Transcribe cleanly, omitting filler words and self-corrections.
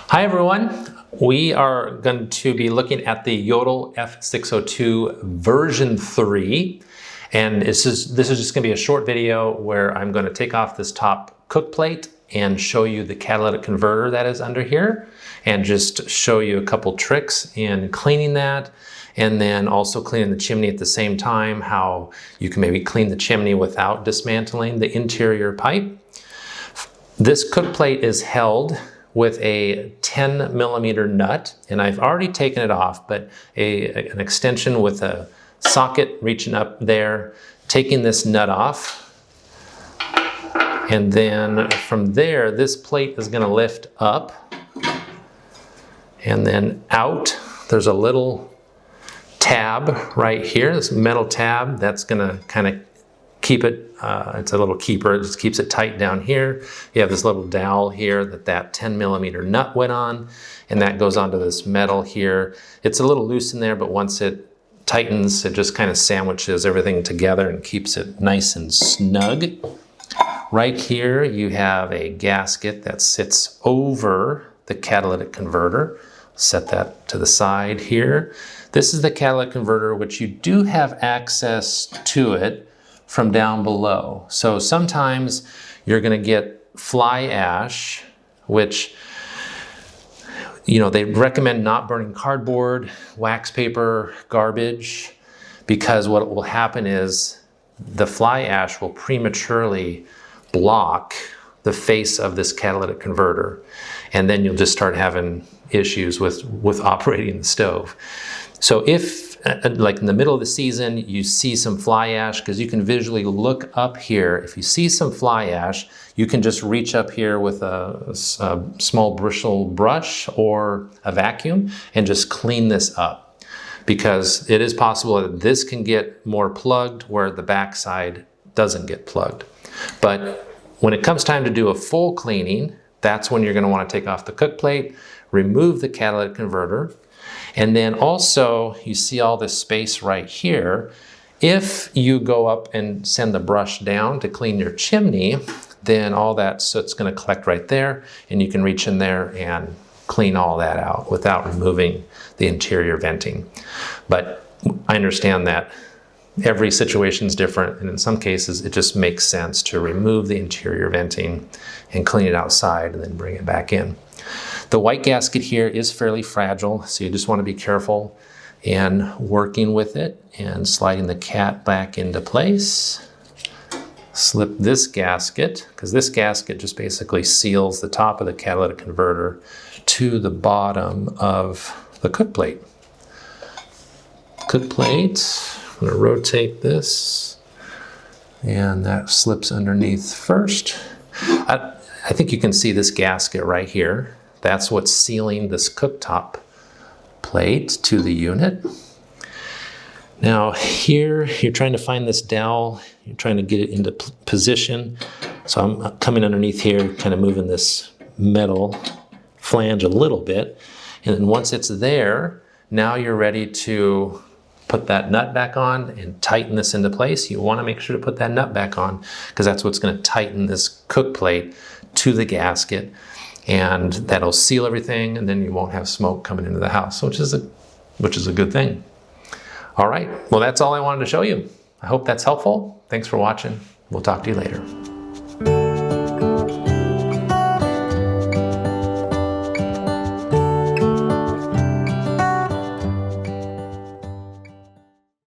Hi everyone, we are going to be looking at the Jotul F602 version 3, and this is just going to be a short video where I'm going to take off this top cook plate and show you the catalytic converter that is under here, and just show you a couple tricks in cleaning that, and then also cleaning the chimney at the same time, how you can maybe clean the chimney without dismantling the interior pipe. This cook plate is held with a 10 millimeter nut, and I've already taken it off, but an extension with a socket reaching up there, taking this nut off. And then from there, this plate is gonna lift up and then out. There's a little tab right here, this metal tab that's gonna kind of keep it, it's a little keeper, it just keeps it tight down here. You have this little dowel here that 10 millimeter nut went on, and that goes onto this metal here. It's a little loose in there, but once it tightens, it just kind of sandwiches everything together and keeps it nice and snug. Right here, you have a gasket that sits over the catalytic converter. Set that to the side here. This is the catalytic converter, which you do have access to it from down below. So sometimes you're gonna get fly ash, which, you know, they recommend not burning cardboard, wax paper, garbage, because what will happen is the fly ash will prematurely block the face of this catalytic converter, and then you'll just start having issues with operating the stove. So if, like in the middle of the season, you see some fly ash, because you can visually look up here. If you see some fly ash, you can just reach up here with a small bristle brush or a vacuum and just clean this up, because it is possible that this can get more plugged where the backside doesn't get plugged. But when it comes time to do a full cleaning, that's when you're going to want to take off the cook plate, remove the catalytic converter. And then also, you see all this space right here. If you go up and send the brush down to clean your chimney, then all that soot's gonna collect right there, and you can reach in there and clean all that out without removing the interior venting. But I understand that every situation is different, and in some cases, it just makes sense to remove the interior venting and clean it outside and then bring it back in. The white gasket here is fairly fragile, so you just want to be careful in working with it and sliding the cat back into place. Slip this gasket, because this gasket just basically seals the top of the catalytic converter to the bottom of the cook plate. Cook plate, I'm going to rotate this, and that slips underneath first. I think you can see this gasket right here. That's what's sealing this cooktop plate to the unit. Now here, you're trying to find this dowel, you're trying to get it into position. So I'm coming underneath here, kind of moving this metal flange a little bit. And then once it's there, now you're ready to put that nut back on and tighten this into place. You want to make sure to put that nut back on, because that's what's going to tighten this cook plate to the gasket, and that'll seal everything, and then you won't have smoke coming into the house, which is a good thing. All right, well, that's all I wanted to show you. I hope that's helpful. Thanks for watching. We'll talk to you later.